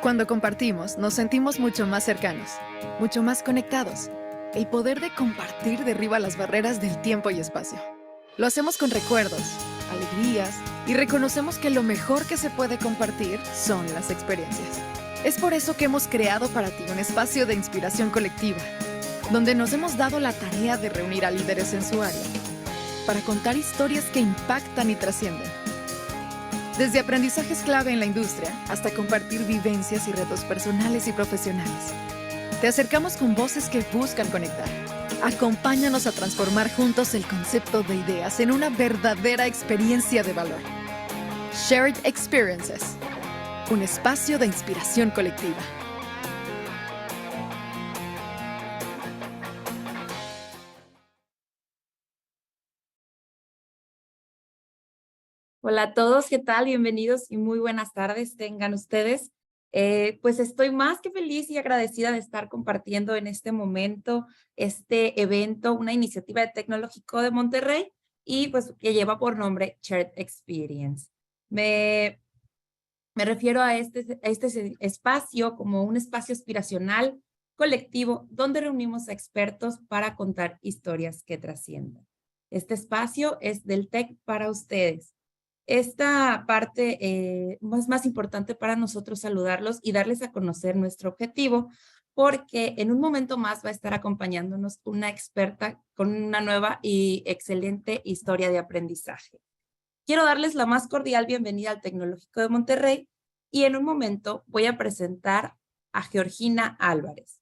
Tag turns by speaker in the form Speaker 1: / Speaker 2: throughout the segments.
Speaker 1: Cuando compartimos, nos sentimos mucho más cercanos, mucho más conectados. El poder de compartir derriba las barreras del tiempo y espacio. Lo hacemos con recuerdos, alegrías y reconocemos que lo mejor que se puede compartir son las experiencias. Es por eso que hemos creado para ti un espacio de inspiración colectiva, donde nos hemos dado la tarea de reunir a líderes en su área, para contar historias que impactan y trascienden. Desde aprendizajes clave en la industria hasta compartir vivencias y retos personales y profesionales. Te acercamos con voces que buscan conectar. Acompáñanos a transformar juntos el concepto de ideas en una verdadera experiencia de valor. Shared Experiences, un espacio de inspiración colectiva.
Speaker 2: Hola a todos, ¿qué tal? Bienvenidos y muy buenas tardes tengan ustedes. Pues estoy más que feliz y agradecida de estar compartiendo en este momento este evento, una iniciativa de Tecnológico de Monterrey y pues que lleva por nombre Shared Experience. Me refiero a este espacio como un espacio aspiracional colectivo donde reunimos a expertos para contar historias que trasciendan. Este espacio es del TEC para ustedes. Esta parte más importante para nosotros saludarlos y darles a conocer nuestro objetivo, porque en un momento más va a estar acompañándonos una experta con una nueva y excelente historia de aprendizaje. Quiero darles la más cordial bienvenida al Tecnológico de Monterrey y en un momento voy a presentar a Georgina Álvarez.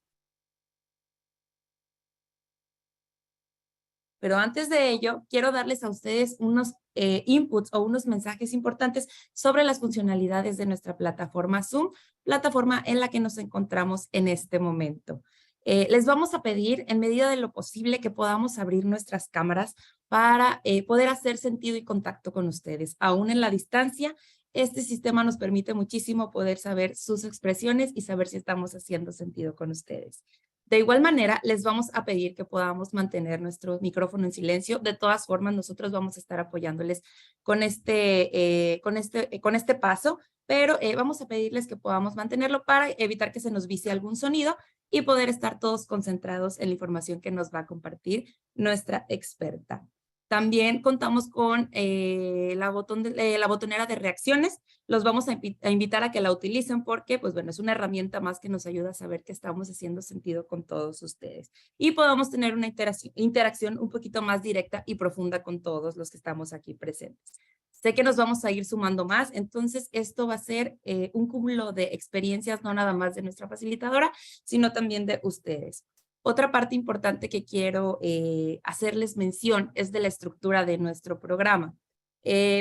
Speaker 2: Pero antes de ello, quiero darles a ustedes unos inputs o unos mensajes importantes sobre las funcionalidades de nuestra plataforma Zoom, plataforma en la que nos encontramos en este momento. Les vamos a pedir, en medida de lo posible, que podamos abrir nuestras cámaras para poder hacer sentido y contacto con ustedes. Aún en la distancia, este sistema nos permite muchísimo poder saber sus expresiones y saber si estamos haciendo sentido con ustedes. De igual manera, les vamos a pedir que podamos mantener nuestro micrófono en silencio. De todas formas, nosotros vamos a estar apoyándoles con este paso, pero vamos a pedirles que podamos mantenerlo para evitar que se nos vise algún sonido y poder estar todos concentrados en la información que nos va a compartir nuestra experta. También contamos con la botonera de reacciones. Los vamos a invitar a que la utilicen porque, pues bueno, es una herramienta más que nos ayuda a saber que estamos haciendo sentido con todos ustedes. Y podamos tener una interacción un poquito más directa y profunda con todos los que estamos aquí presentes. Sé que nos vamos a ir sumando más, entonces esto va a ser un cúmulo de experiencias, no nada más de nuestra facilitadora, sino también de ustedes. Otra parte importante que quiero hacerles mención es de la estructura de nuestro programa.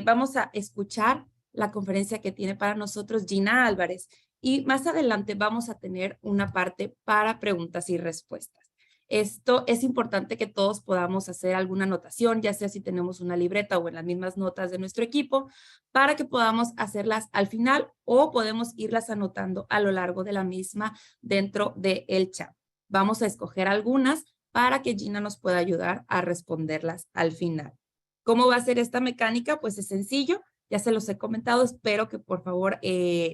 Speaker 2: Vamos a escuchar la conferencia que tiene para nosotros Gina Álvarez y más adelante vamos a tener una parte para preguntas y respuestas. Esto es importante que todos podamos hacer alguna anotación, ya sea si tenemos una libreta o en las mismas notas de nuestro equipo, para que podamos hacerlas al final o podemos irlas anotando a lo largo de la misma dentro del chat. Vamos a escoger algunas para que Gina nos pueda ayudar a responderlas al final. ¿Cómo va a ser esta mecánica? Pues es sencillo, ya se los he comentado, espero que por favor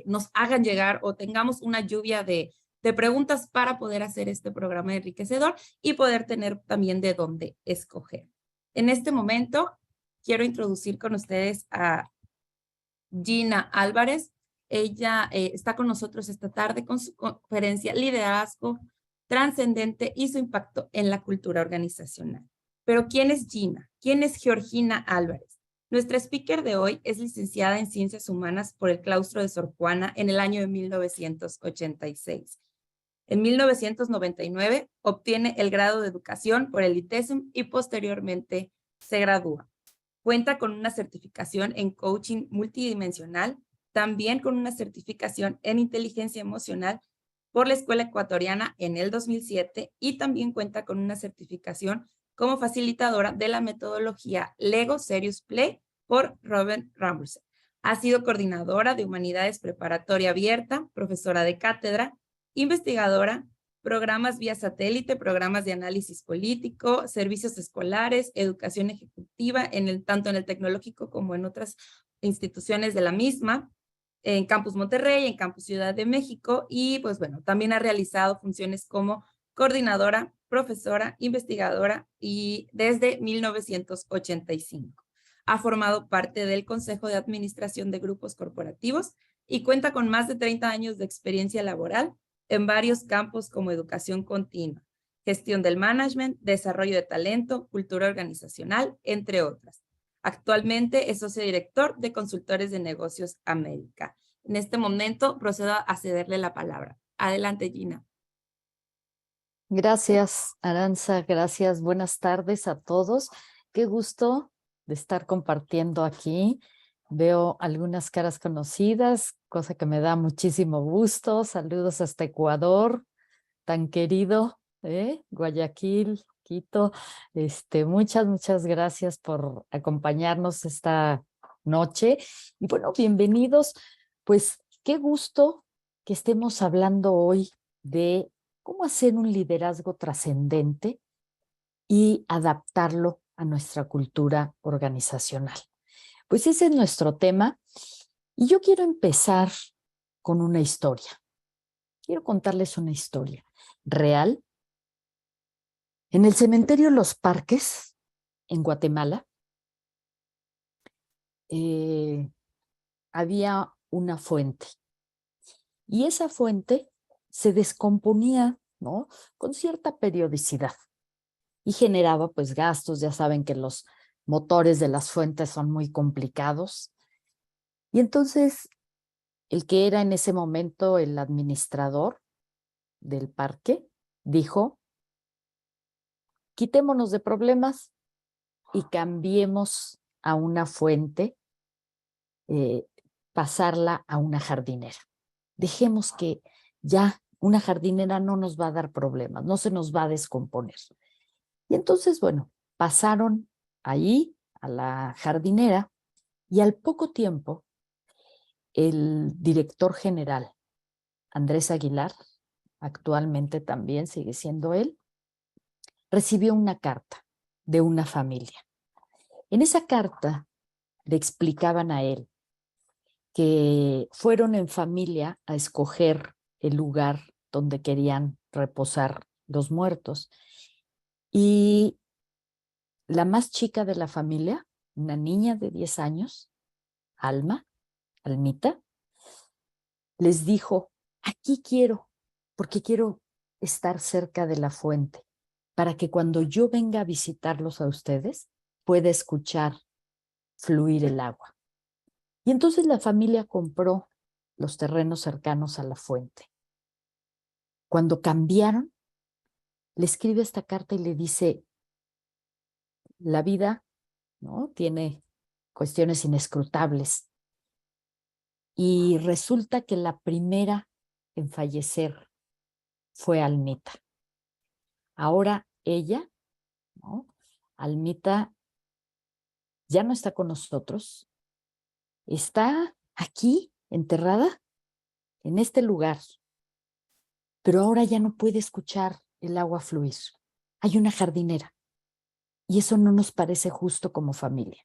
Speaker 2: nos hagan llegar o tengamos una lluvia de preguntas para poder hacer este programa enriquecedor y poder tener también de dónde escoger. En este momento, quiero introducir con ustedes a Gina Álvarez. Ella está con nosotros esta tarde con su conferencia Liderazgo Trascendente y su impacto en la cultura organizacional. Pero ¿quién es Gina? ¿Quién es Georgina Álvarez? Nuestra speaker de hoy es licenciada en Ciencias Humanas por el Claustro de Sor Juana en el año de 1986. En 1999 obtiene el grado de Educación por el ITESM y posteriormente se gradúa. Cuenta con una certificación en coaching multidimensional, también con una certificación en inteligencia emocional por la Escuela Ecuatoriana en el 2007 y también cuenta con una certificación como facilitadora de la metodología Lego Serious Play por Robin Ramsey. Ha sido coordinadora de Humanidades Preparatoria Abierta, profesora de cátedra, investigadora, programas vía satélite, programas de análisis político, servicios escolares, educación ejecutiva, tanto en el tecnológico como en otras instituciones de la misma. en Campus Monterrey, en Campus Ciudad de México y pues bueno, también ha realizado funciones como coordinadora, profesora, investigadora y desde 1985. Ha formado parte del Consejo de Administración de Grupos Corporativos y cuenta con más de 30 años de experiencia laboral en varios campos como educación continua, gestión del management, desarrollo de talento, cultura organizacional, entre otras. Actualmente es socio director de Consultores de Negocios América. En este momento procedo a cederle la palabra. Adelante, Gina.
Speaker 3: Gracias, Aranza. Gracias. Buenas tardes a todos. Qué gusto de estar compartiendo aquí. Veo algunas caras conocidas, cosa que me da muchísimo gusto. Saludos hasta Ecuador, tan querido, Guayaquil, Quito. Muchas gracias por acompañarnos esta noche. Y bueno, bienvenidos. Pues qué gusto que estemos hablando hoy de cómo hacer un liderazgo trascendente y adaptarlo a nuestra cultura organizacional. Pues ese es nuestro tema y yo quiero empezar con una historia. Quiero contarles una historia real. En el cementerio Los Parques, en Guatemala, había una fuente y esa fuente se descomponía, ¿no?, con cierta periodicidad y generaba pues gastos. Ya saben que los motores de las fuentes son muy complicados. Y entonces el que era en ese momento el administrador del parque dijo: quitémonos de problemas y cambiemos a una fuente, pasarla a una jardinera. Dejemos que ya una jardinera no nos va a dar problemas, no se nos va a descomponer. Y entonces, bueno, pasaron ahí a la jardinera y al poco tiempo el director general, Andrés Aguilar, actualmente también sigue siendo él, recibió una carta de una familia. En esa carta le explicaban a él que fueron en familia a escoger el lugar donde querían reposar los muertos. Y la más chica de la familia, una niña de 10 años, Almita, les dijo: aquí quiero, porque quiero estar cerca de la fuente, para que cuando yo venga a visitarlos a ustedes, pueda escuchar fluir el agua. Y entonces la familia compró los terrenos cercanos a la fuente. Cuando cambiaron, le escribe esta carta y le dice: la vida, ¿no?, tiene cuestiones inescrutables. Y resulta que la primera en fallecer fue Almita. Ahora ella, ¿no?, Almita, ya no está con nosotros. Está aquí, enterrada, en este lugar. Pero ahora ya no puede escuchar el agua fluir. Hay una jardinera. Y eso no nos parece justo como familia.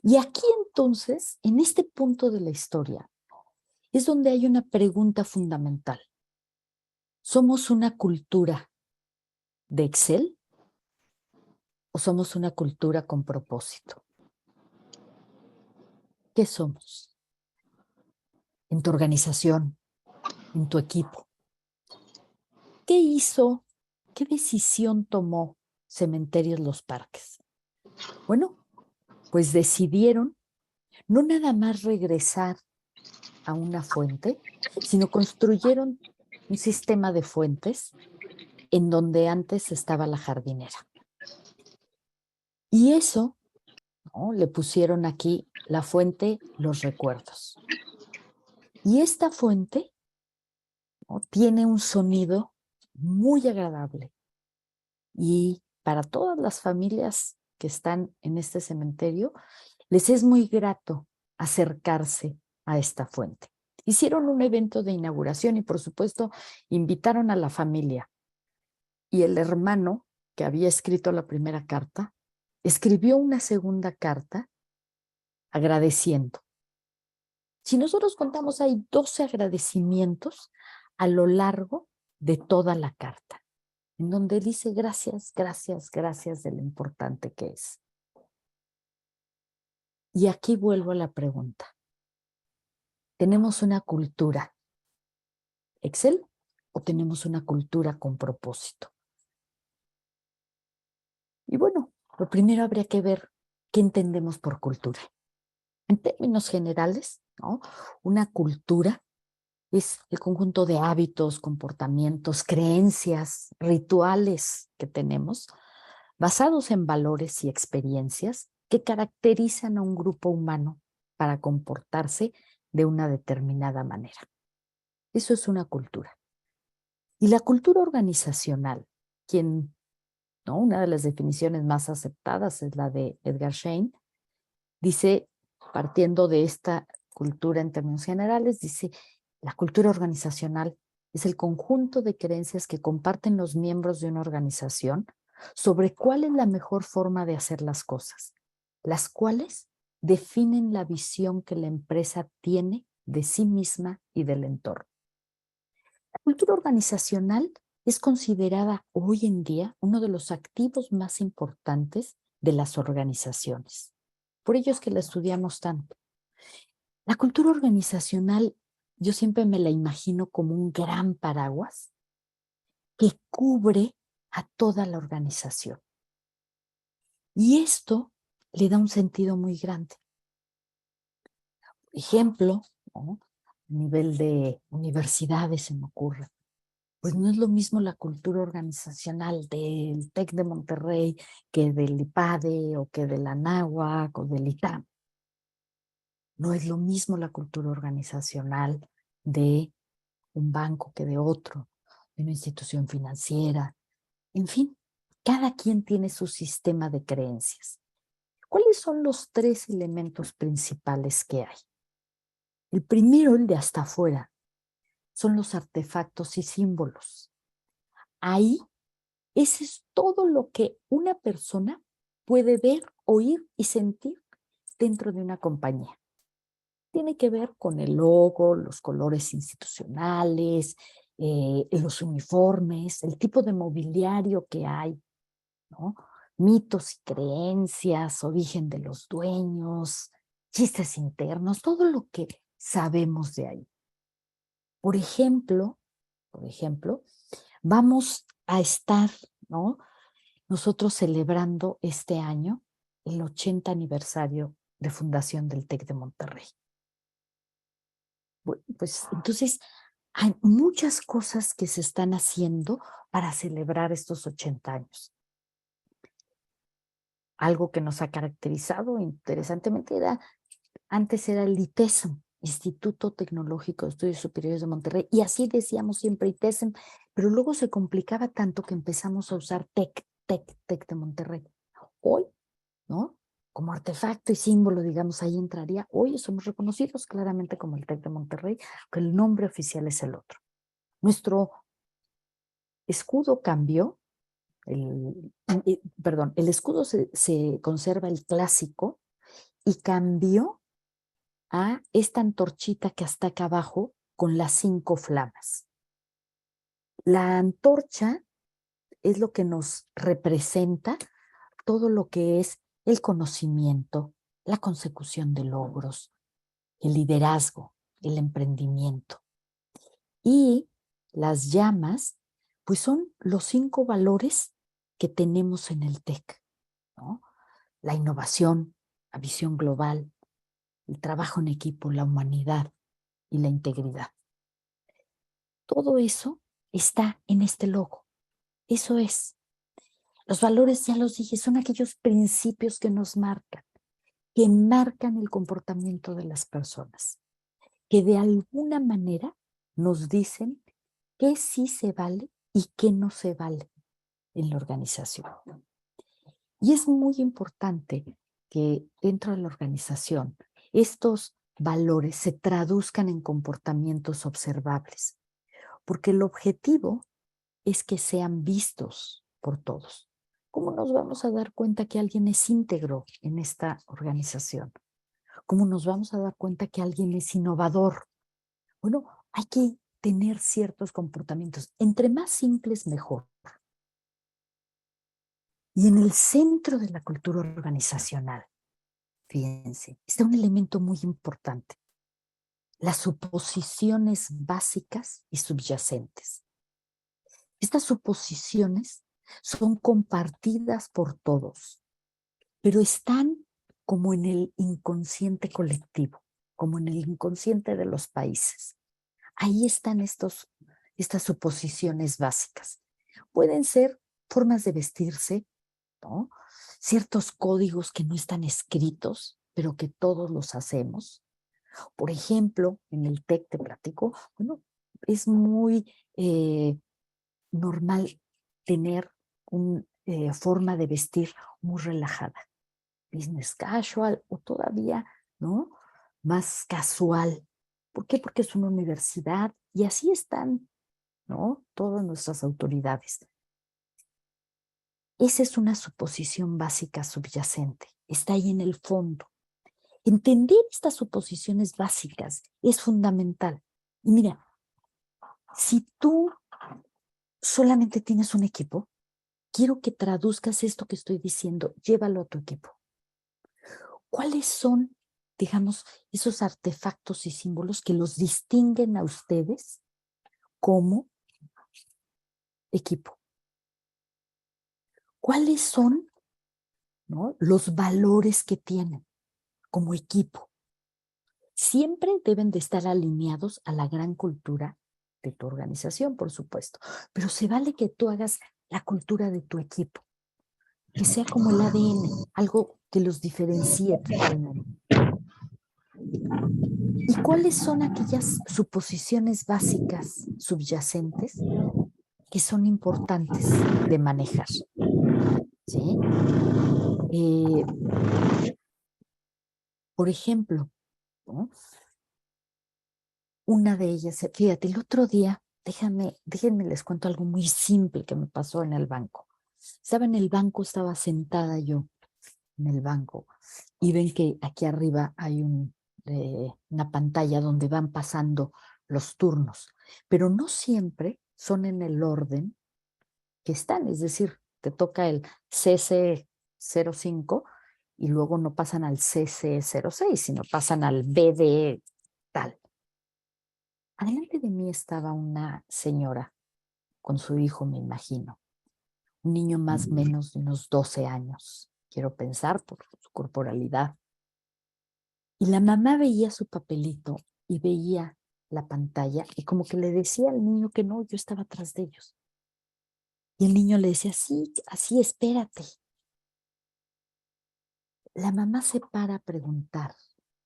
Speaker 3: Y aquí entonces, en este punto de la historia, es donde hay una pregunta fundamental. ¿Somos una cultura de Excel o somos una cultura con propósito? ¿Qué somos? En tu organización, en tu equipo. ¿Qué hizo? ¿Qué decisión tomó Cementerios Los Parques? Bueno, pues decidieron no nada más regresar a una fuente, sino construyeron un sistema de fuentes en donde antes estaba la jardinera. Y eso, ¿no?, le pusieron aquí la fuente Los Recuerdos. Y esta fuente, ¿no?, tiene un sonido muy agradable. Y para todas las familias que están en este cementerio, les es muy grato acercarse a esta fuente. Hicieron un evento de inauguración y, por supuesto, invitaron a la familia. Y el hermano que había escrito la primera carta, escribió una segunda carta agradeciendo. Si nosotros contamos, hay 12 agradecimientos a lo largo de toda la carta, en donde dice gracias, gracias, gracias de lo importante que es. Y aquí vuelvo a la pregunta. ¿Tenemos una cultura Excel o tenemos una cultura con propósito? Y bueno, lo primero habría que ver qué entendemos por cultura. En términos generales, ¿no? Una cultura es el conjunto de hábitos, comportamientos, creencias, rituales que tenemos, basados en valores y experiencias que caracterizan a un grupo humano para comportarse de una determinada manera. Eso es una cultura. Y la cultura organizacional, ¿no? Una de las definiciones más aceptadas es la de Edgar Schein, dice, partiendo de esta cultura en términos generales, dice, la cultura organizacional es el conjunto de creencias que comparten los miembros de una organización sobre cuál es la mejor forma de hacer las cosas, las cuales definen la visión que la empresa tiene de sí misma y del entorno. La cultura organizacional es considerada hoy en día uno de los activos más importantes de las organizaciones. Por ello es que la estudiamos tanto. La cultura organizacional, yo siempre me la imagino como un gran paraguas que cubre a toda la organización. Y esto le da un sentido muy grande. Por ejemplo, ¿no? A nivel de universidades se me ocurre. Pues no es lo mismo la cultura organizacional del TEC de Monterrey que del IPADE o que de la Anáhuac o del ITAM. No es lo mismo la cultura organizacional de un banco que de otro, de una institución financiera. En fin, cada quien tiene su sistema de creencias. ¿Cuáles son los 3 elementos principales que hay? El primero, el de hasta afuera, son los artefactos y símbolos. Ahí, ese es todo lo que una persona puede ver, oír y sentir dentro de una compañía. Tiene que ver con el logo, los colores institucionales, los uniformes, el tipo de mobiliario que hay, ¿no? Mitos y creencias, origen de los dueños, chistes internos, todo lo que sabemos de ahí. Por ejemplo, vamos a estar, ¿no? Nosotros celebrando este año el 80 aniversario de fundación del TEC de Monterrey. Bueno, pues entonces hay muchas cosas que se están haciendo para celebrar estos 80 años. Algo que nos ha caracterizado interesantemente antes era el ITESM, Instituto Tecnológico de Estudios Superiores de Monterrey, y así decíamos siempre ITESM, pero luego se complicaba tanto que empezamos a usar TEC de Monterrey. Hoy, ¿no? Como artefacto y símbolo, digamos, ahí entraría. Hoy somos reconocidos claramente como el TEC de Monterrey, pero el nombre oficial es el otro. Nuestro escudo cambió, el escudo se conserva el clásico y cambió a esta antorchita que está acá abajo con las 5 flamas. La antorcha es lo que nos representa todo lo que es el conocimiento, la consecución de logros, el liderazgo, el emprendimiento. Y las llamas, pues son los 5 valores que tenemos en el TEC, ¿no? La innovación, la visión global, el trabajo en equipo, la humanidad y la integridad. Todo eso está en este logo. Eso es. Los valores, ya los dije, son aquellos principios que nos marcan, que marcan el comportamiento de las personas, que de alguna manera nos dicen qué sí se vale y qué no se vale en la organización. Y es muy importante que dentro de la organización estos valores se traduzcan en comportamientos observables, porque el objetivo es que sean vistos por todos. ¿Cómo nos vamos a dar cuenta que alguien es íntegro en esta organización? ¿Cómo nos vamos a dar cuenta que alguien es innovador? Bueno, hay que tener ciertos comportamientos. Entre más simples, mejor. Y en el centro de la cultura organizacional, fíjense, está un elemento muy importante: las suposiciones básicas y subyacentes. Estas suposiciones son compartidas por todos, pero están como en el inconsciente colectivo, como en el inconsciente de los países. Ahí están estas suposiciones básicas. Pueden ser formas de vestirse, ¿no? Ciertos códigos que no están escritos, pero que todos los hacemos. Por ejemplo, en el TEC te platico, bueno, es muy normal tener una forma de vestir muy relajada, business casual o todavía, ¿no?, más casual. ¿Por qué? Porque es una universidad y así están, ¿no?, todas nuestras autoridades. Esa es una suposición básica subyacente, está ahí en el fondo. Entender estas suposiciones básicas es fundamental. Y mira, si tú solamente tienes un equipo, quiero que traduzcas esto que estoy diciendo, llévalo a tu equipo. ¿Cuáles son, digamos, esos artefactos y símbolos que los distinguen a ustedes como equipo? ¿Cuáles son, ¿no?, los valores que tienen como equipo? Siempre deben de estar alineados a la gran cultura de tu organización, por supuesto, pero se vale que tú hagas la cultura de tu equipo, que sea como el ADN, algo que los diferencie totalmente. ¿Y cuáles son aquellas suposiciones básicas subyacentes que son importantes de manejar? ¿Sí? Por ejemplo, ¿no?, una de ellas, fíjate, el otro día, déjenme les cuento algo muy simple que me pasó en el banco. Estaba en el banco, estaba sentada yo en el banco y ven que aquí arriba hay una pantalla donde van pasando los turnos, pero no siempre son en el orden que están, es decir, te toca el CC05 y luego no pasan al CC06, sino pasan al BD tal. Adelante de mí estaba una señora con su hijo, me imagino, un niño más o menos de unos 12 años, quiero pensar por su corporalidad. Y la mamá veía su papelito y veía la pantalla y como que le decía al niño que no, yo estaba atrás de ellos. Y el niño le decía, sí, así, espérate. La mamá se para a preguntar,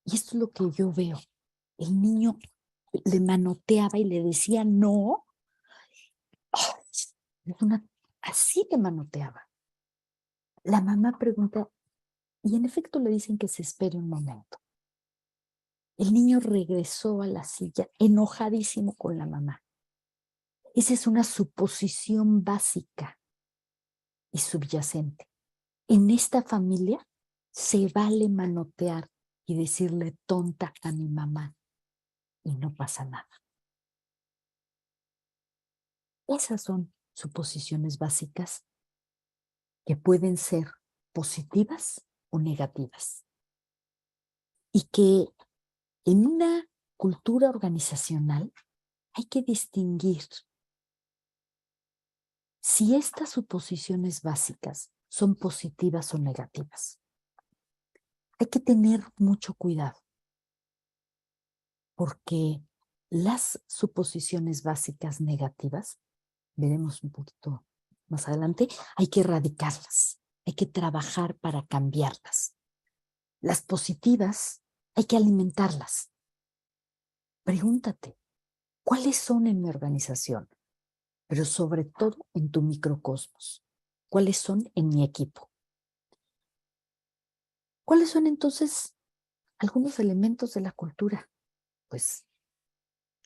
Speaker 3: y esto es lo que yo veo. El niño le manoteaba y le decía, no. Así le manoteaba. La mamá pregunta, y en efecto le dicen que se espere un momento. El niño regresó a la silla enojadísimo con la mamá. Esa es una suposición básica y subyacente. En esta familia se vale manotear y decirle tonta a mi mamá y no pasa nada. Esas son suposiciones básicas que pueden ser positivas o negativas y que en una cultura organizacional hay que distinguir si estas suposiciones básicas son positivas o negativas. Hay que tener mucho cuidado porque las suposiciones básicas negativas, veremos un poquito más adelante, hay que erradicarlas, hay que trabajar para cambiarlas. Las positivas hay que alimentarlas. Pregúntate, ¿cuáles son en mi organización? Pero sobre todo en tu microcosmos. ¿Cuáles son en mi equipo? ¿Cuáles son entonces algunos elementos de la cultura? Pues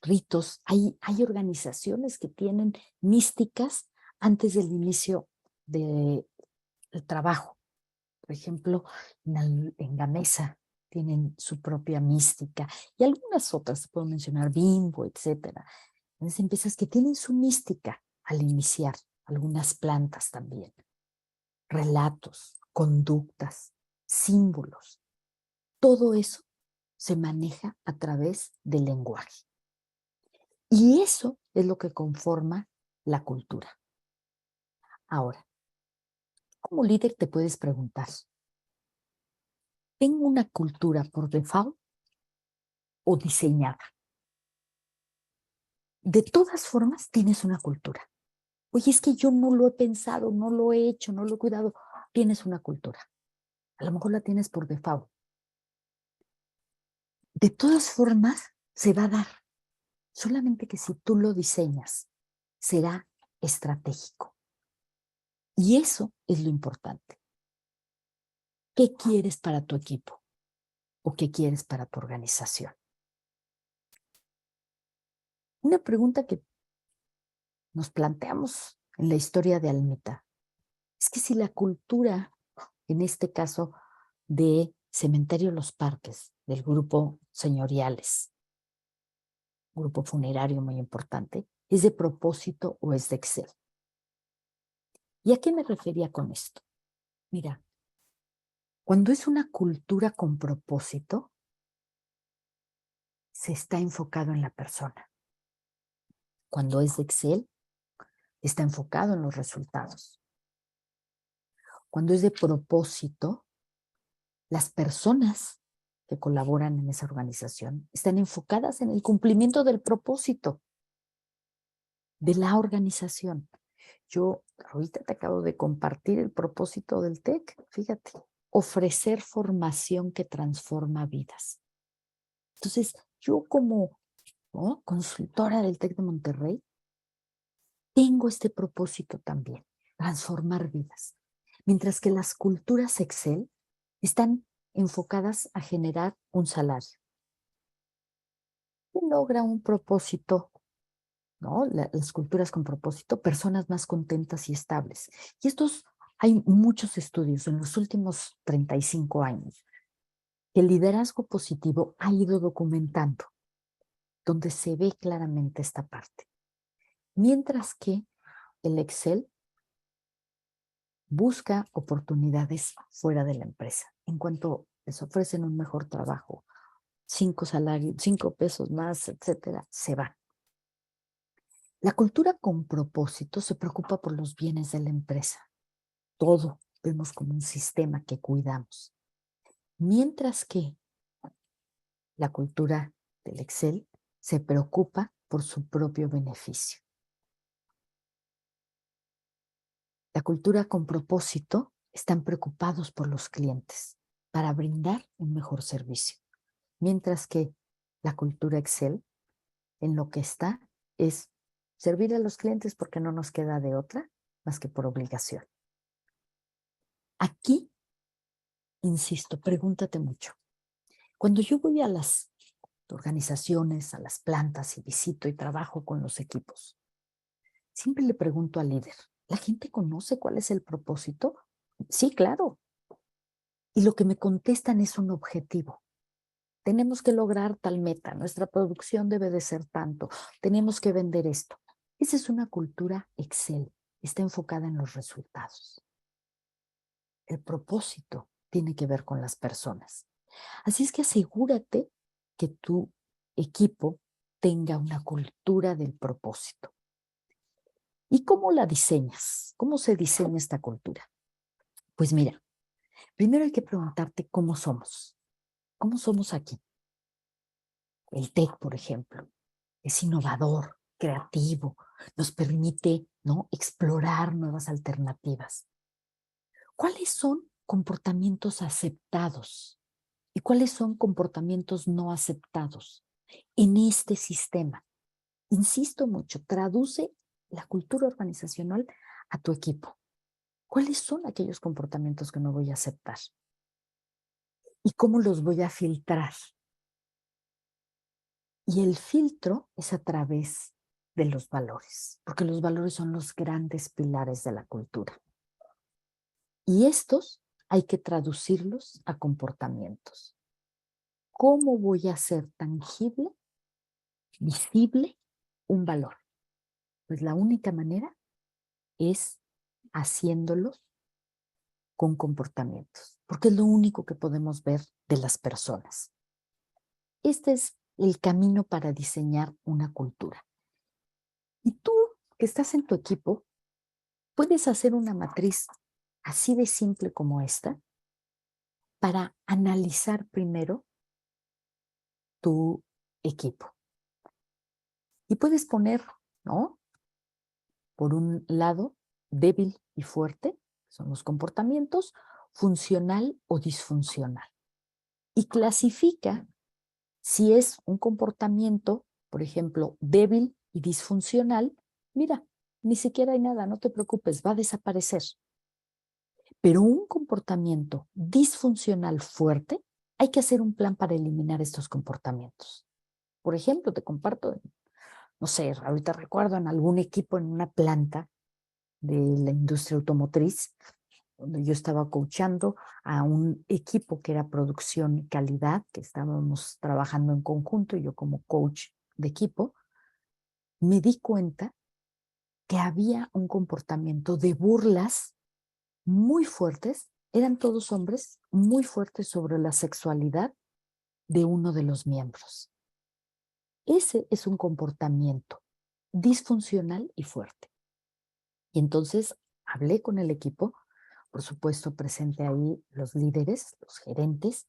Speaker 3: ritos. Hay organizaciones que tienen místicas antes del inicio del trabajo. Por ejemplo, en Gamesa tienen su propia mística y algunas otras, puedo mencionar Bimbo, etcétera. Entonces empiezas que tienen su mística al iniciar, algunas plantas también, relatos, conductas, símbolos. Todo eso se maneja a través del lenguaje. Y eso es lo que conforma la cultura. Ahora, como líder te puedes preguntar, ¿tengo una cultura por default o diseñada? De todas formas, tienes una cultura. Oye, es que yo no lo he pensado, no lo he hecho, no lo he cuidado. Tienes una cultura. A lo mejor la tienes por default. De todas formas, se va a dar. Solamente que si tú lo diseñas, será estratégico. Y eso es lo importante. ¿Qué quieres para tu equipo? ¿O qué quieres para tu organización? Una pregunta que nos planteamos en la historia de Almita es que si la cultura, en este caso de Cementerio Los Parques, del grupo Señoriales, grupo funerario muy importante, ¿es de propósito o es de Excel? ¿Y a qué me refería con esto? Mira, cuando es una cultura con propósito, se está enfocado en la persona. Cuando es de Excel, está enfocado en los resultados. Cuando es de propósito, las personas que colaboran en esa organización están enfocadas en el cumplimiento del propósito de la organización. Yo ahorita te acabo de compartir el propósito del TEC, fíjate, ofrecer formación que transforma vidas. Entonces, yo como consultora del TEC de Monterrey, tengo este propósito también, transformar vidas. Mientras que las culturas Excel están enfocadas a generar un salario. ¿Qué logra un propósito? ¿No? Las culturas con propósito, personas más contentas y estables. Y estos, hay muchos estudios en los últimos 35 años que el liderazgo positivo ha ido documentando, donde se ve claramente esta parte. Mientras que el Excel busca oportunidades fuera de la empresa. En cuanto les ofrecen un mejor trabajo, 5 salarios, 5 pesos más, etcétera, se van. La cultura con propósito se preocupa por los bienes de la empresa. Todo vemos como un sistema que cuidamos. Mientras que la cultura del Excel se preocupa por su propio beneficio. La cultura con propósito están preocupados por los clientes para brindar un mejor servicio. Mientras que la cultura Excel en lo que está es servir a los clientes porque no nos queda de otra más que por obligación. Aquí, insisto, pregúntate mucho. Cuando yo voy a las organizaciones, a las plantas y visito y trabajo con los equipos, siempre le pregunto al líder, ¿la gente conoce cuál es el propósito? Sí, claro. Y lo que me contestan es un objetivo. Tenemos que lograr tal meta, nuestra producción debe de ser tanto, tenemos que vender esto. Esa es una cultura Excel, está enfocada en los resultados. El propósito tiene que ver con las personas. Así es que asegúrate que tu equipo tenga una cultura del propósito. ¿Y cómo la diseñas? ¿Cómo se diseña esta cultura? Pues mira, primero hay que preguntarte cómo somos. ¿Cómo somos aquí? El TEC, por ejemplo, es innovador, creativo, nos permite, ¿no?, explorar nuevas alternativas. ¿Cuáles son comportamientos aceptados y cuáles son comportamientos no aceptados en este sistema? Insisto mucho, traduce la cultura organizacional a tu equipo. ¿Cuáles son aquellos comportamientos que no voy a aceptar? ¿Y cómo los voy a filtrar? Y el filtro es a través de los valores, porque los valores son los grandes pilares de la cultura. Y estos hay que traducirlos a comportamientos. ¿cómo voy a hacer tangible, visible, un valor? Pues la única manera es haciéndolos con comportamientos, porque es lo único que podemos ver de las personas. Este es el camino para diseñar una cultura. Y tú, que estás en tu equipo, puedes hacer una matriz así de simple como esta para analizar primero tu equipo. Y puedes poner, ¿no? Por un lado, débil y fuerte, son los comportamientos, funcional o disfuncional. Y clasifica si es un comportamiento, por ejemplo, débil y disfuncional. Mira, ni siquiera hay nada, no te preocupes, va a desaparecer. Pero un comportamiento disfuncional fuerte, hay que hacer un plan para eliminar estos comportamientos. Por ejemplo, te comparto, no sé, ahorita recuerdo en algún equipo en una planta de la industria automotriz, donde yo estaba coachando a un equipo que era producción y calidad, que estábamos trabajando en conjunto, y yo como coach de equipo, me di cuenta que había un comportamiento de burlas muy fuertes, eran todos hombres, muy fuertes sobre la sexualidad de uno de los miembros. Ese es un comportamiento disfuncional y fuerte. Y entonces hablé con el equipo, por supuesto presente ahí los líderes, los gerentes.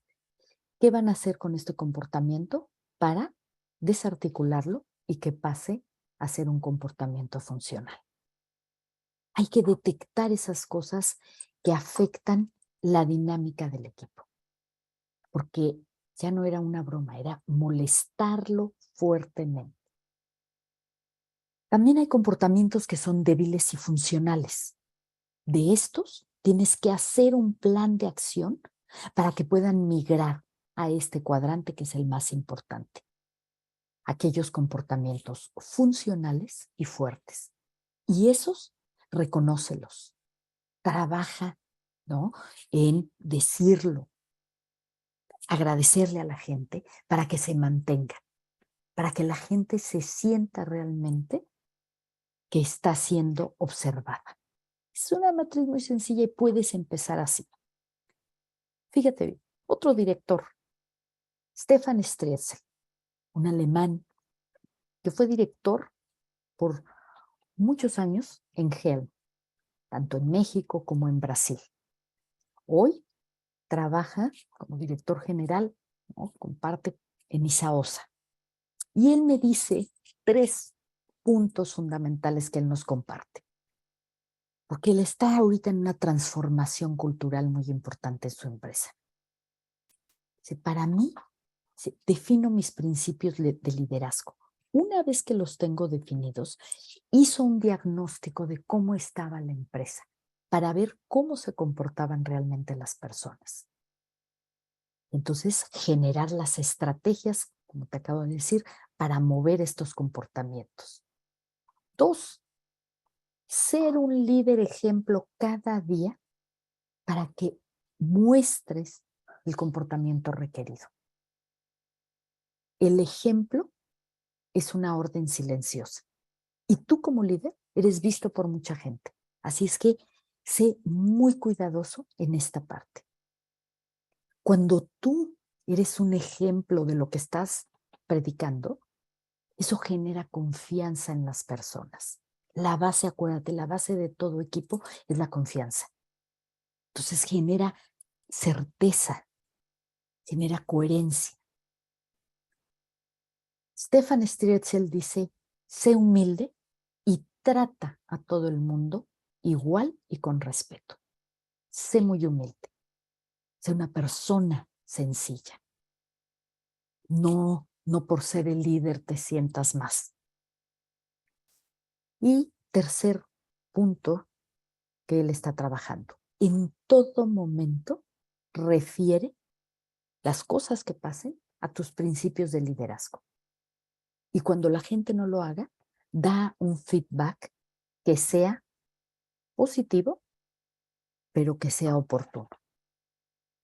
Speaker 3: ¿Qué van a hacer con este comportamiento para desarticularlo y que pase a ser un comportamiento funcional? Hay que detectar esas cosas que afectan la dinámica del equipo, porque ya no era una broma, era molestarlo fuertemente. También hay comportamientos que son débiles y funcionales. De estos, tienes que hacer un plan de acción para que puedan migrar a este cuadrante que es el más importante. Aquellos comportamientos funcionales y fuertes. Y esos, reconócelos. Trabaja, ¿no?, en decirlo, agradecerle a la gente para que se mantenga, para que la gente se sienta realmente que está siendo observada. Es una matriz muy sencilla y puedes empezar así. Fíjate bien, otro director, Stefan Strelzel, un alemán que fue director por muchos años en Helm, tanto en México como en Brasil. Hoy trabaja como director general, ¿no?, comparte en Isaosa. Y él me dice 3 puntos fundamentales que él nos comparte. Porque él está ahorita en una transformación cultural muy importante en su empresa. Para mí, defino mis principios de liderazgo. Una vez que los tengo definidos, hizo un diagnóstico de cómo estaba la empresa para ver cómo se comportaban realmente las personas. Entonces, generar las estrategias, como te acabo de decir, para mover estos comportamientos. 2, ser un líder ejemplo cada día para que muestres el comportamiento requerido. El ejemplo es una orden silenciosa. Y tú como líder eres visto por mucha gente. Así es que sé muy cuidadoso en esta parte. Cuando tú eres un ejemplo de lo que estás predicando, eso genera confianza en las personas. La base, acuérdate, la base de todo equipo es la confianza. Entonces genera certeza, genera coherencia. Stefan Strelzel dice, sé humilde y trata a todo el mundo igual y con respeto. Sé muy humilde. Sé una persona sencilla. No por ser el líder te sientas más. Y tercer punto que él está trabajando. En todo momento refiere las cosas que pasen a tus principios de liderazgo. Y cuando la gente no lo haga, da un feedback que sea positivo, pero que sea oportuno.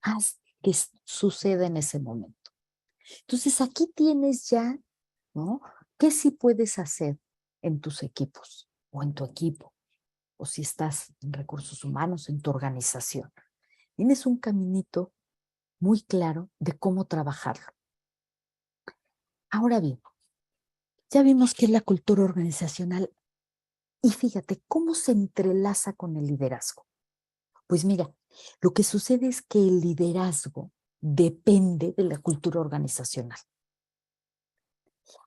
Speaker 3: Haz que suceda en ese momento. Entonces aquí tienes ya, ¿no? ¿Qué sí puedes hacer en tus equipos o en tu equipo? O si estás en recursos humanos, en tu organización. Tienes un caminito muy claro de cómo trabajarlo. Ahora bien, ya vimos qué es la cultura organizacional y fíjate cómo se entrelaza con el liderazgo. Pues mira, lo que sucede es que el liderazgo depende de la cultura organizacional.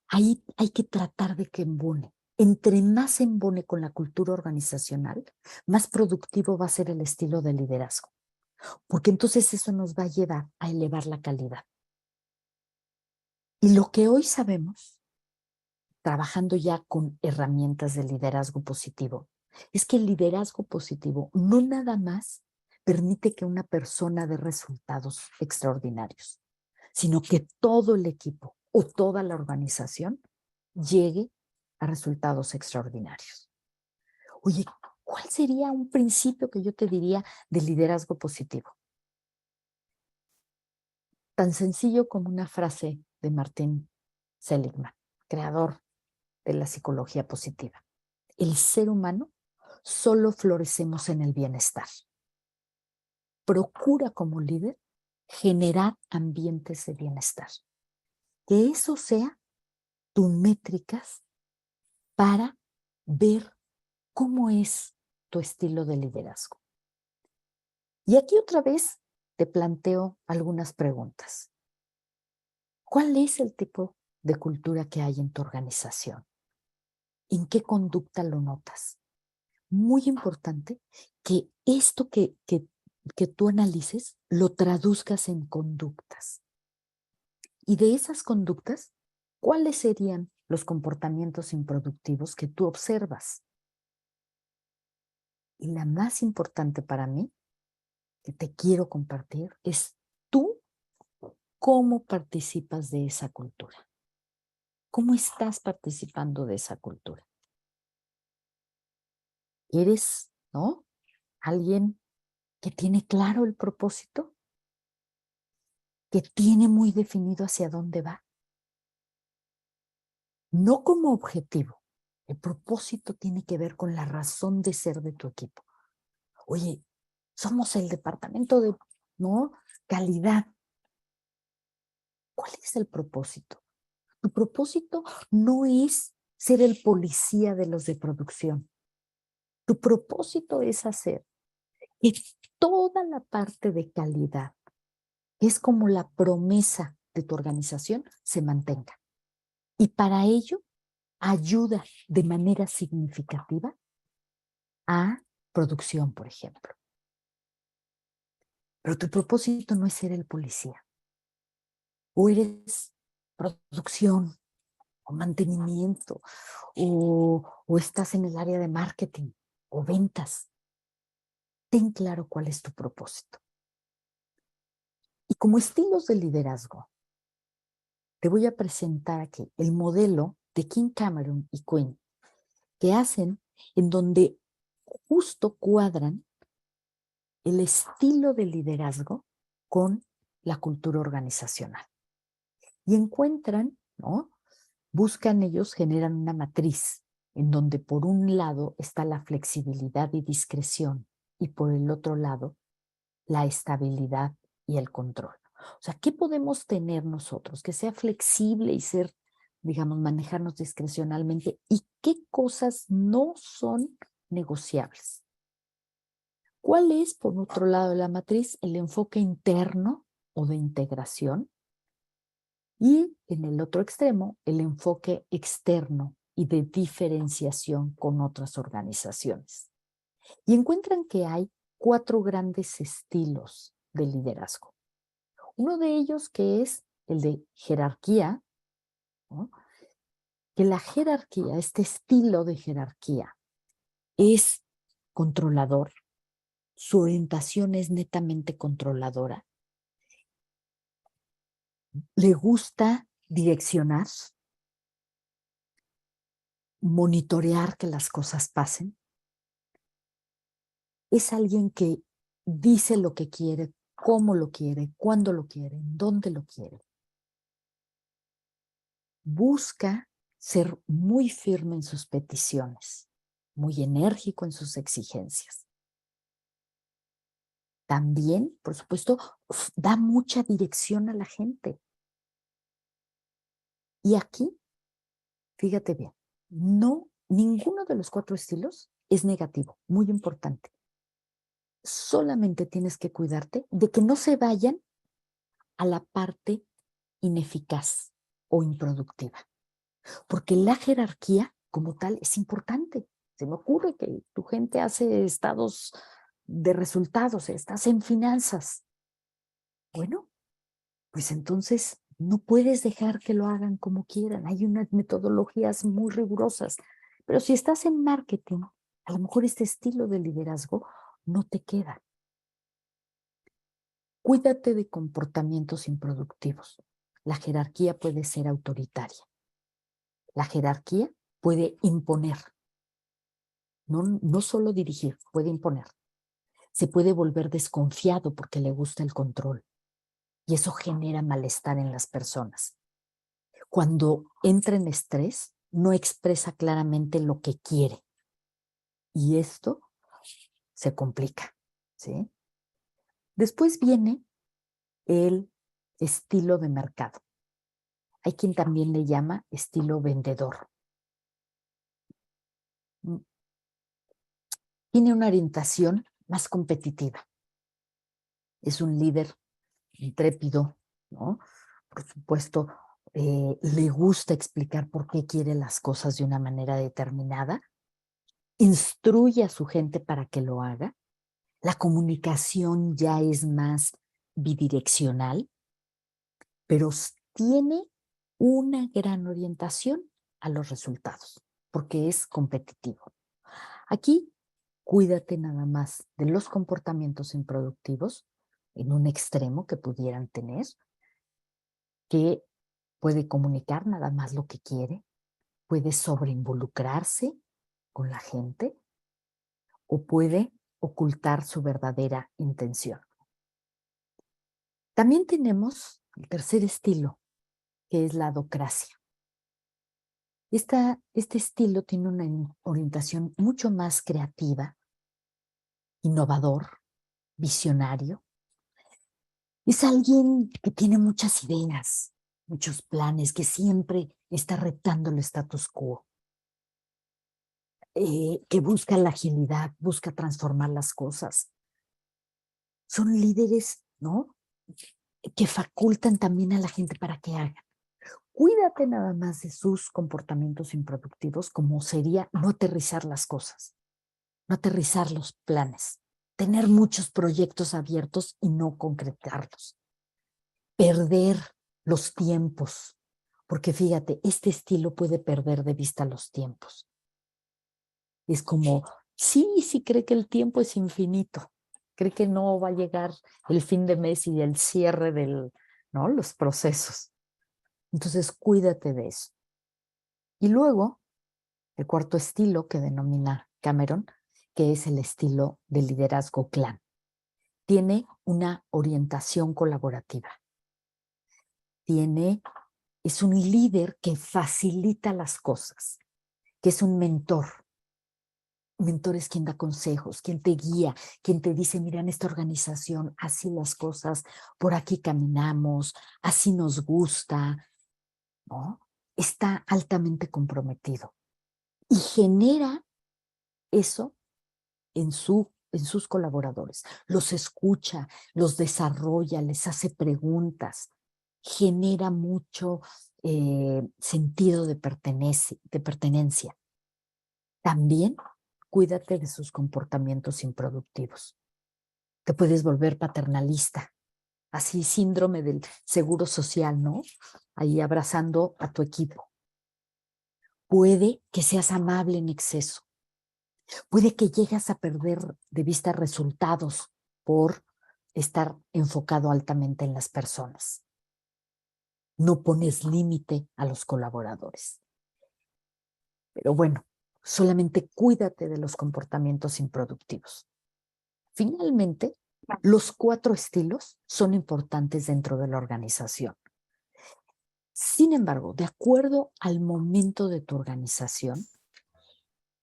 Speaker 3: Ahí hay que tratar de que embone. Entre más embone con la cultura organizacional, más productivo va a ser el estilo de liderazgo, porque entonces eso nos va a llevar a elevar la calidad. Y lo que hoy sabemos, trabajando ya con herramientas de liderazgo positivo, es que el liderazgo positivo no nada más permite que una persona dé resultados extraordinarios, sino que todo el equipo o toda la organización llegue a resultados extraordinarios. Oye, ¿cuál sería un principio que yo te diría de liderazgo positivo? Tan sencillo como una frase de Martin Seligman, creador de la psicología positiva. El ser humano solo florecemos en el bienestar. Procura como líder generar ambientes de bienestar. Que eso sea tus métricas para ver cómo es tu estilo de liderazgo. Y aquí otra vez te planteo algunas preguntas. ¿Cuál es el tipo de cultura que hay en tu organización? ¿En qué conducta lo notas? Muy importante que esto que tú analices lo traduzcas en conductas. Y de esas conductas, ¿cuáles serían los comportamientos improductivos que tú observas? Y la más importante para mí, que te quiero compartir, es tú cómo participas de esa cultura. ¿Cómo estás participando de esa cultura? ¿Eres, no, alguien que tiene claro el propósito? ¿Que tiene muy definido hacia dónde va? No como objetivo. El propósito tiene que ver con la razón de ser de tu equipo. Oye, somos el departamento de, ¿no?, calidad. ¿Cuál es el propósito? Tu propósito no es ser el policía de los de producción. Tu propósito es hacer que toda la parte de calidad, que es como la promesa de tu organización, se mantenga. Y para ello, ayuda de manera significativa a producción, por ejemplo. Pero tu propósito no es ser el policía. O eres producción, o mantenimiento, o estás en el área de marketing, o ventas. Ten claro cuál es tu propósito. Y como estilos de liderazgo, te voy a presentar aquí el modelo de King Cameron y Quinn, que hacen en donde justo cuadran el estilo de liderazgo con la cultura organizacional. Y encuentran, ¿no?, buscan ellos, generan una matriz en donde por un lado está la flexibilidad y discreción y por el otro lado la estabilidad y el control. O sea, ¿qué podemos tener nosotros? Que sea flexible y ser, digamos, manejarnos discrecionalmente, y qué cosas no son negociables. ¿Cuál es, por otro lado de la matriz, el enfoque interno o de integración? Y en el otro extremo, el enfoque externo y de diferenciación con otras organizaciones. Y encuentran que hay 4 grandes estilos de liderazgo. Uno de ellos que es el de jerarquía, ¿no?, que la jerarquía, este estilo de jerarquía, es controlador, su orientación es netamente controladora, le gusta direccionar, monitorear que las cosas pasen, es alguien que dice lo que quiere, cómo lo quiere, cuándo lo quiere, dónde lo quiere. busca ser muy firme en sus peticiones, muy enérgico en sus exigencias. También, por supuesto, da mucha dirección a la gente. Y aquí, fíjate bien, ninguno de los 4 estilos es negativo, muy importante. Solamente tienes que cuidarte de que no se vayan a la parte ineficaz o improductiva. Porque la jerarquía como tal es importante. Se me ocurre que tu gente hace estados de resultados, estás en finanzas. Bueno, pues entonces no puedes dejar que lo hagan como quieran. Hay unas metodologías muy rigurosas. Pero si estás en marketing, a lo mejor este estilo de liderazgo no te queda. Cuídate de comportamientos improductivos. La jerarquía puede ser autoritaria. La jerarquía puede imponer. No solo dirigir, puede imponer. Se puede volver desconfiado porque le gusta el control. Y eso genera malestar en las personas. Cuando entra en estrés, no expresa claramente lo que quiere. Y esto se complica, ¿sí? Después viene el estilo de mercado. Hay quien también le llama estilo vendedor. Tiene una orientación más competitiva. Es un líder intrépido, ¿no? Por supuesto, le gusta explicar por qué quiere las cosas de una manera determinada. Instruye a su gente para que lo haga. La comunicación ya es más bidireccional, pero tiene una gran orientación a los resultados, porque es competitivo. Aquí, cuídate nada más de los comportamientos improductivos en un extremo que pudieran tener, que puede comunicar nada más lo que quiere, puede sobreinvolucrarse con la gente o puede ocultar su verdadera intención. También tenemos el tercer estilo, que es la adocracia. Este estilo tiene una orientación mucho más creativa, innovador, visionario. Es alguien que tiene muchas ideas, muchos planes, que siempre está retando el status quo, que busca la agilidad, busca transformar las cosas. Son líderes, ¿no? Que facultan también a la gente para que haga. Cuídate nada más de sus comportamientos improductivos, como sería no aterrizar las cosas, no aterrizar los planes, tener muchos proyectos abiertos y no concretarlos, perder los tiempos, porque fíjate, este estilo puede perder de vista los tiempos. Es como, sí cree que el tiempo es infinito, cree que no va a llegar el fin de mes y el cierre ¿no? Los procesos. Entonces, cuídate de eso. Y luego, el cuarto estilo que denomina Cameron, que es el estilo de liderazgo clan. Tiene una orientación colaborativa. Es un líder que facilita las cosas, que es un mentor. Un mentor es quien da consejos, quien te guía, quien te dice, mira, en esta organización, así las cosas, por aquí caminamos, así nos gusta, ¿no? Está altamente comprometido y genera eso en sus colaboradores. Los escucha, los desarrolla, les hace preguntas, genera mucho sentido de pertenencia. También cuídate de sus comportamientos improductivos. Te puedes volver paternalista, así síndrome del seguro social, ¿no? Ahí abrazando a tu equipo. Puede que seas amable en exceso. Puede que llegues a perder de vista resultados por estar enfocado altamente en las personas. No pones límite a los colaboradores. Pero bueno, solamente cuídate de los comportamientos improductivos. Finalmente, los 4 estilos son importantes dentro de la organización. Sin embargo, de acuerdo al momento de tu organización,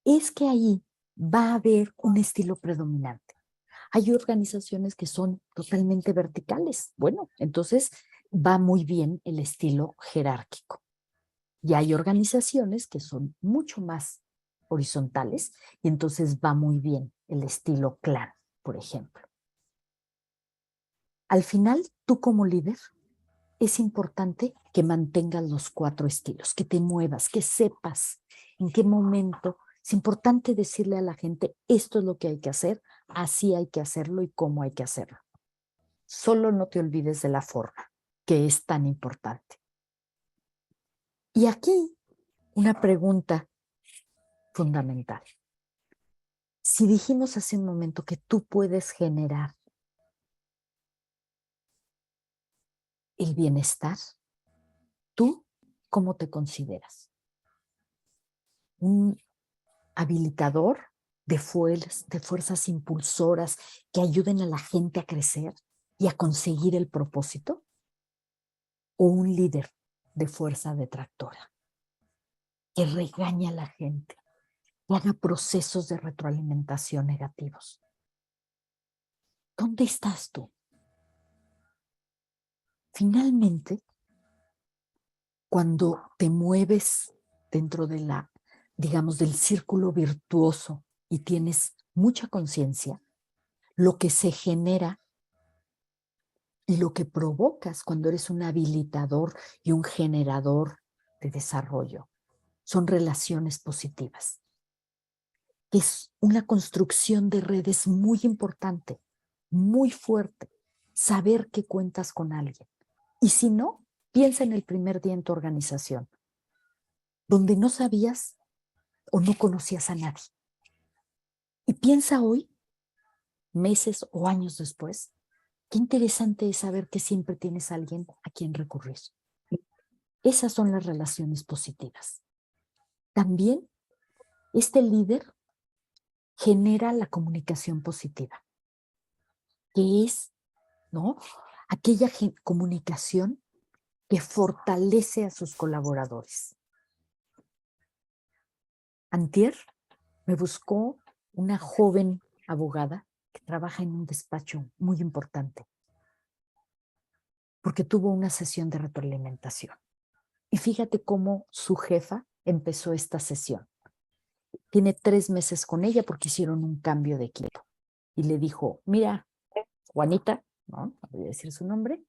Speaker 3: es que ahí va a haber un estilo predominante. Hay organizaciones que son totalmente verticales. Bueno, entonces va muy bien el estilo jerárquico. Y hay organizaciones que son mucho más horizontales y entonces va muy bien el estilo clan, por ejemplo. Al final, tú como líder, es importante que mantengas los 4 estilos, que te muevas, que sepas en qué momento. Es importante decirle a la gente, esto es lo que hay que hacer, así hay que hacerlo y cómo hay que hacerlo. Solo no te olvides de la forma, que es tan importante. Y aquí, una pregunta fundamental. Si dijimos hace un momento que tú puedes generar el bienestar, ¿tú cómo te consideras? ¿Un habilitador de fuerzas impulsoras que ayuden a la gente a crecer y a conseguir el propósito? ¿O un líder de fuerza detractora que regaña a la gente, que haga procesos de retroalimentación negativos? ¿Dónde estás tú? Finalmente, cuando te mueves dentro de digamos, del círculo virtuoso y tienes mucha conciencia, lo que se genera y lo que provocas cuando eres un habilitador y un generador de desarrollo son relaciones positivas. Es una construcción de redes muy importante, muy fuerte, saber que cuentas con alguien. Y si no, piensa en el primer día en tu organización, donde no sabías o no conocías a nadie. Y piensa hoy, meses o años después, qué interesante es saber que siempre tienes a alguien a quien recurrir. Esas son las relaciones positivas. También este líder genera la comunicación positiva, que es, ¿no?, aquella comunicación que fortalece a sus colaboradores. Antier me buscó una joven abogada que trabaja en un despacho muy importante porque tuvo una sesión de retroalimentación. Y fíjate cómo su jefa empezó esta sesión. Tiene 3 meses con ella porque hicieron un cambio de equipo. Y le dijo, mira, Juanita, no voy a decir su nombre,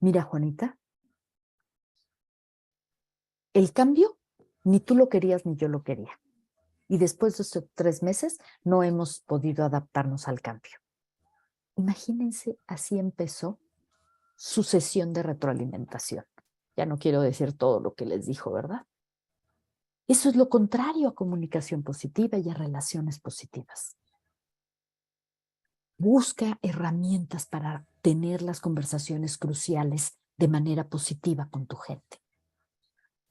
Speaker 3: mira, Juanita, el cambio ni tú lo querías ni yo lo quería. Y después de estos 3 meses no hemos podido adaptarnos al cambio. Imagínense, así empezó su sesión de retroalimentación. Ya no quiero decir todo lo que les dijo, ¿verdad? Eso es lo contrario a comunicación positiva y a relaciones positivas. Busca herramientas para tener las conversaciones cruciales de manera positiva con tu gente.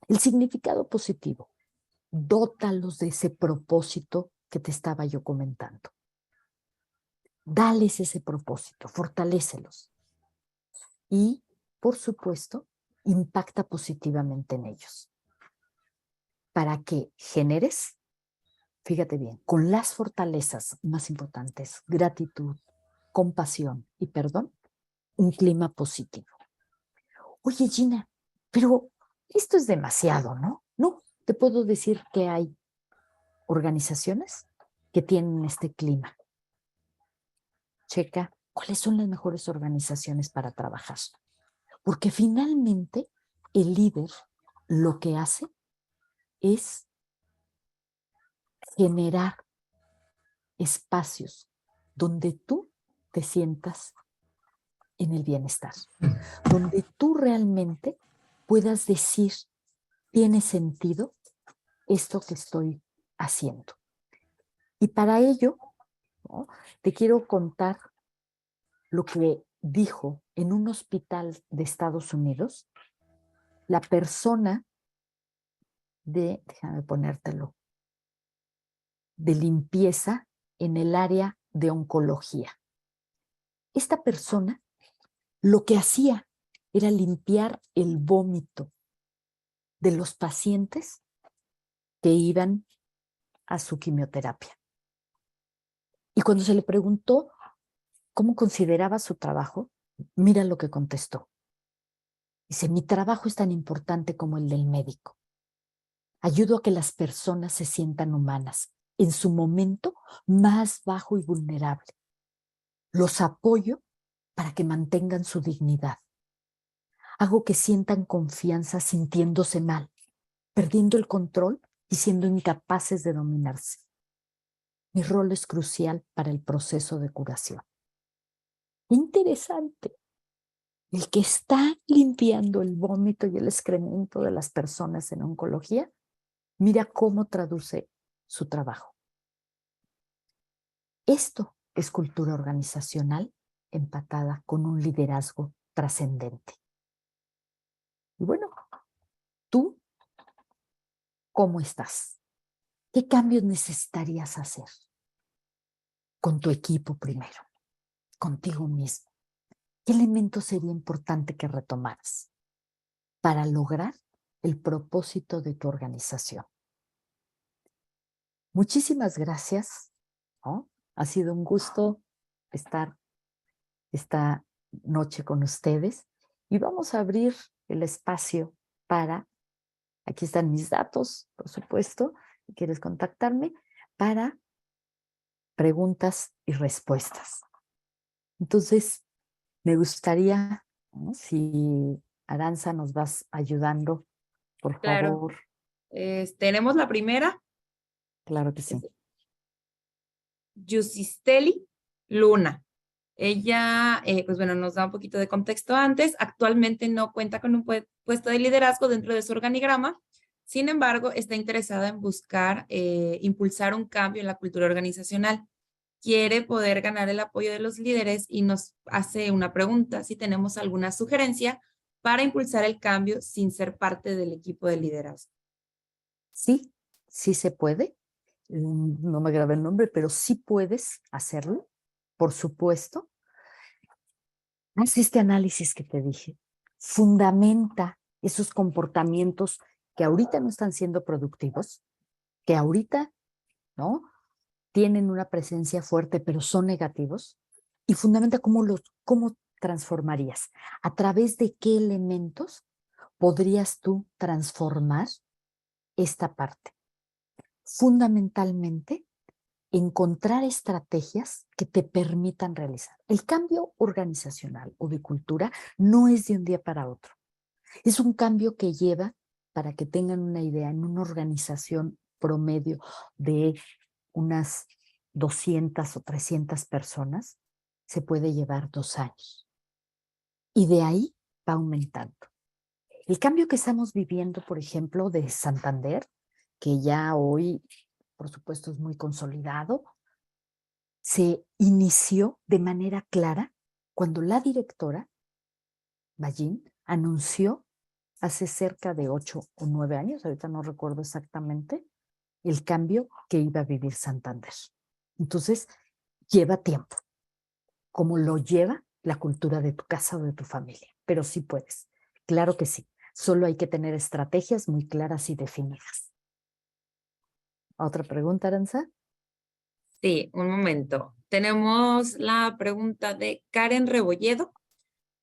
Speaker 3: El significado positivo, dótalos de ese propósito que te estaba yo comentando. Dales ese propósito, fortalécelos. Y, por supuesto, impacta positivamente en ellos. Para que generes, fíjate bien, con las fortalezas más importantes, gratitud, compasión y perdón, un clima positivo. Oye, Gina, pero esto es demasiado, ¿no? No, te puedo decir que hay organizaciones que tienen este clima. Checa cuáles son las mejores organizaciones para trabajar. Porque finalmente el líder lo que hace es generar espacios donde tú te sientas en el bienestar, donde tú realmente puedas decir, tiene sentido esto que estoy haciendo. Y para ello, ¿no?, te quiero contar lo que dijo en un hospital de Estados Unidos la persona déjame ponértelo, de limpieza en el área de oncología. Esta persona lo que hacía era limpiar el vómito de los pacientes que iban a su quimioterapia. Y cuando se le preguntó cómo consideraba su trabajo, mira lo que contestó. Dice, mi trabajo es tan importante como el del médico. Ayudo a que las personas se sientan humanas en su momento más bajo y vulnerable. Los apoyo para que mantengan su dignidad. Hago que sientan confianza sintiéndose mal, perdiendo el control y siendo incapaces de dominarse. Mi rol es crucial para el proceso de curación. Interesante. El que está limpiando el vómito y el excremento de las personas en oncología, mira cómo traduce su trabajo. Esto es cultura organizacional empatada con un liderazgo trascendente. Y bueno, ¿tú cómo estás? ¿Qué cambios necesitarías hacer? Con tu equipo primero, contigo mismo. ¿Qué elemento sería importante que retomaras para lograr el propósito de tu organización? Muchísimas gracias, ¿no? Ha sido un gusto estar esta noche con ustedes y vamos a abrir el espacio para, aquí están mis datos, por supuesto, si quieres contactarme, para preguntas y respuestas. Entonces, me gustaría, ¿no? Si Aranza nos vas ayudando, por
Speaker 2: Claro.
Speaker 3: favor.
Speaker 2: Tenemos la primera,
Speaker 3: Claro que sí.
Speaker 2: Yusisteli Luna. Ella, pues bueno, nos da un poquito de contexto antes. Actualmente no cuenta con un puesto de liderazgo dentro de su organigrama. Sin embargo, está interesada en buscar impulsar un cambio en la cultura organizacional. Quiere poder ganar el apoyo de los líderes y nos hace una pregunta, si tenemos alguna sugerencia para impulsar el cambio sin ser parte del equipo de liderazgo.
Speaker 3: Sí, sí se puede. No me grabé el nombre, pero sí puedes hacerlo, por supuesto. Haz este análisis que te dije. Fundamenta esos comportamientos que ahorita no están siendo productivos, que ahorita, ¿no? Tienen una presencia fuerte, pero son negativos. Y fundamenta cómo transformarías. ¿A través de qué elementos podrías tú transformar esta parte? Fundamentalmente, encontrar estrategias que te permitan realizar. El cambio organizacional o de cultura no es de un día para otro. Es un cambio que lleva, para que tengan una idea, en una organización promedio de unas 200 o 300 personas, se puede llevar 2 años. Y de ahí va aumentando. El cambio que estamos viviendo, por ejemplo, de Santander, que ya hoy, por supuesto, es muy consolidado, se inició de manera clara cuando la directora, Ballín, anunció hace cerca de 8 o 9 años, ahorita no recuerdo exactamente, el cambio que iba a vivir Santander. Entonces, lleva tiempo, como lo lleva la cultura de tu casa o de tu familia, pero sí puedes, claro que sí. Solo hay que tener estrategias muy claras y definidas. ¿Otra pregunta, Aranza?
Speaker 2: Sí, un momento. Tenemos la pregunta de Karen Rebolledo.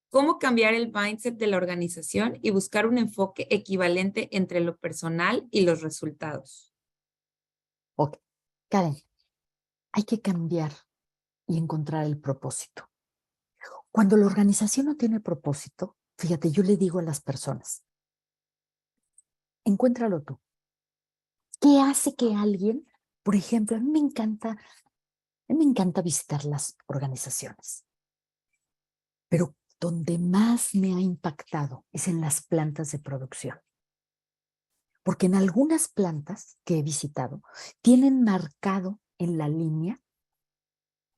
Speaker 2: ¿Cómo cambiar el mindset de la organización y buscar un enfoque equivalente entre lo personal y los resultados?
Speaker 3: Ok. Karen, hay que cambiar y encontrar el propósito. Cuando la organización no tiene propósito, fíjate, yo le digo a las personas, encuéntralo tú. ¿Qué hace que alguien, por ejemplo, a mí me encanta visitar las organizaciones, pero donde más me ha impactado es en las plantas de producción? Porque en algunas plantas que he visitado tienen marcado en la línea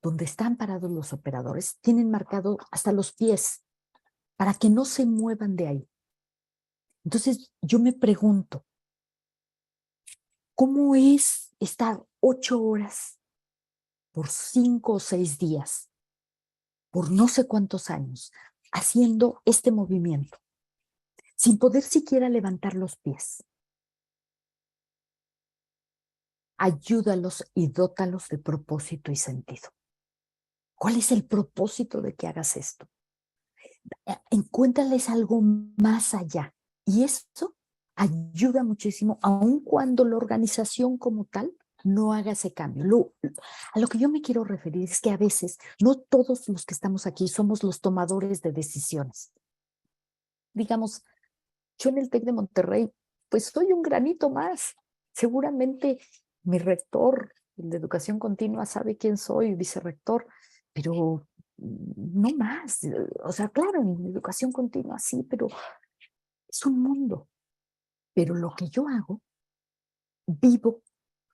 Speaker 3: donde están parados los operadores, tienen marcado hasta los pies para que no se muevan de ahí. Entonces yo me pregunto, ¿cómo es estar 8 horas por 5 o 6 días, por no sé cuántos años, haciendo este movimiento? sin poder siquiera levantar los pies. Ayúdalos y dótalos de propósito y sentido. ¿Cuál es el propósito de que hagas esto? Encuéntrales algo más allá. Y eso ayuda muchísimo, aun cuando la organización como tal no haga ese cambio. A lo que yo me quiero referir es que a veces no todos los que estamos aquí somos los tomadores de decisiones. Digamos, yo en el TEC de Monterrey, pues soy un granito más. Seguramente mi rector de educación continua sabe quién soy, vicerrector, pero no más. O sea, claro, en educación continua sí, pero es un mundo. Pero lo que yo hago, vivo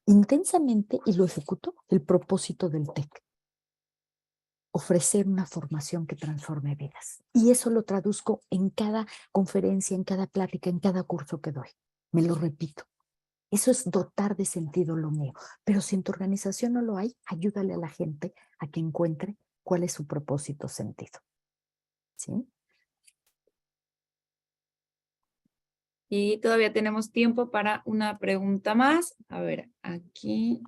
Speaker 3: intensamente y lo ejecuto, el propósito del TEC. Ofrecer una formación que transforme vidas. Y eso lo traduzco en cada conferencia, en cada plática, en cada curso que doy. Me lo repito. Eso es dotar de sentido lo mío. Pero si en tu organización no lo hay, ayúdale a la gente a que encuentre cuál es su propósito sentido. ¿Sí?
Speaker 2: Y todavía tenemos tiempo para una pregunta más. A ver, aquí.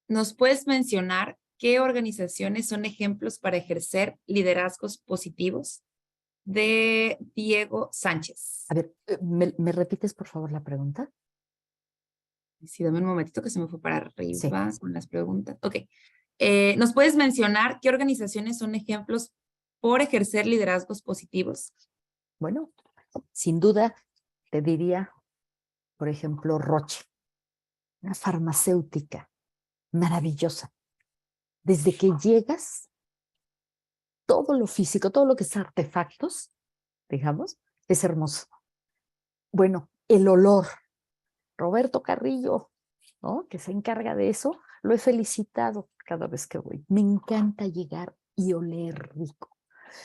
Speaker 2: ¿Nos puedes mencionar qué organizaciones son ejemplos para ejercer liderazgos positivos? De Diego Sánchez.
Speaker 3: A ver, ¿me repites por favor la pregunta?
Speaker 2: Sí, dame un momentito que se me fue para arriba
Speaker 3: Sí.
Speaker 2: con las preguntas. Ok. ¿Nos puedes mencionar qué organizaciones son ejemplos por ejercer liderazgos positivos?
Speaker 3: Bueno, sin duda te diría, por ejemplo, Roche, una farmacéutica maravillosa. Desde que llegas, todo lo físico, todo lo que es artefactos, digamos, es hermoso. Bueno, el olor. Roberto Carrillo, ¿no?, que se encarga de eso, lo he felicitado cada vez que voy. Me encanta llegar y oler rico.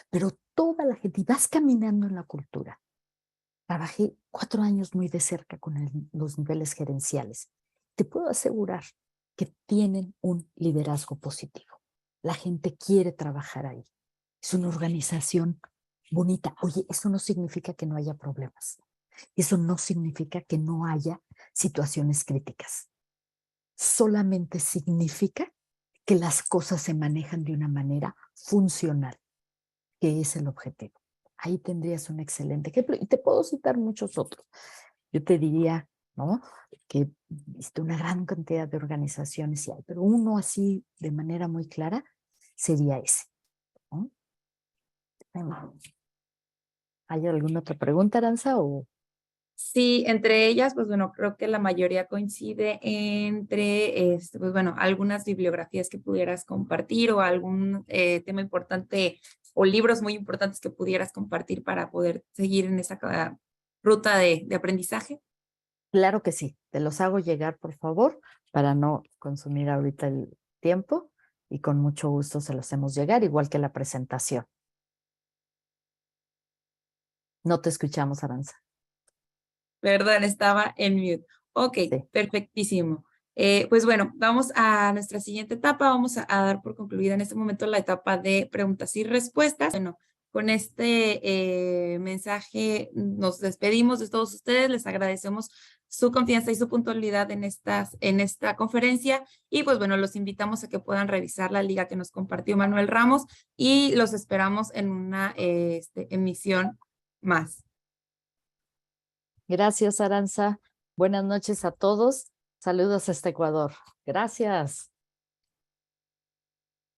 Speaker 3: Pero toda la gente, y vas caminando en la cultura. Trabajé 4 años muy de cerca con los niveles gerenciales. Te puedo asegurar que tienen un liderazgo positivo. La gente quiere trabajar ahí. Es una organización bonita. Oye, eso no significa que no haya problemas. Eso no significa que no haya situaciones críticas. Solamente significa que las cosas se manejan de una manera funcional, que es el objetivo. Ahí tendrías un excelente ejemplo. Y te puedo citar muchos otros. Yo te diría, ¿no?, que viste una gran cantidad de organizaciones, y hay, pero uno así de manera muy clara sería ese, ¿no? ¿Hay alguna otra pregunta, Aranza? ¿O?
Speaker 2: Sí, entre ellas, pues bueno, creo que la mayoría coincide entre, pues bueno, algunas bibliografías que pudieras compartir o algún tema importante o libros muy importantes que pudieras compartir para poder seguir en esa ruta de aprendizaje.
Speaker 3: Claro que sí, te los hago llegar, por favor, para no consumir ahorita el tiempo, y con mucho gusto se los hacemos llegar, igual que la presentación. No te escuchamos, Aranza.
Speaker 2: Perdón, estaba en mute. Ok,
Speaker 3: Sí.
Speaker 2: perfectísimo. Pues bueno, vamos a nuestra siguiente etapa. Vamos a dar por concluida en este momento la etapa de preguntas y respuestas. Bueno, con este mensaje nos despedimos de todos ustedes. Les agradecemos su confianza y su puntualidad en esta conferencia. Y pues bueno, los invitamos a que puedan revisar la liga que nos compartió Manuel Ramos y los esperamos en una emisión más.
Speaker 3: Gracias, Aranza. Buenas noches a todos. Saludos hasta Ecuador. Gracias.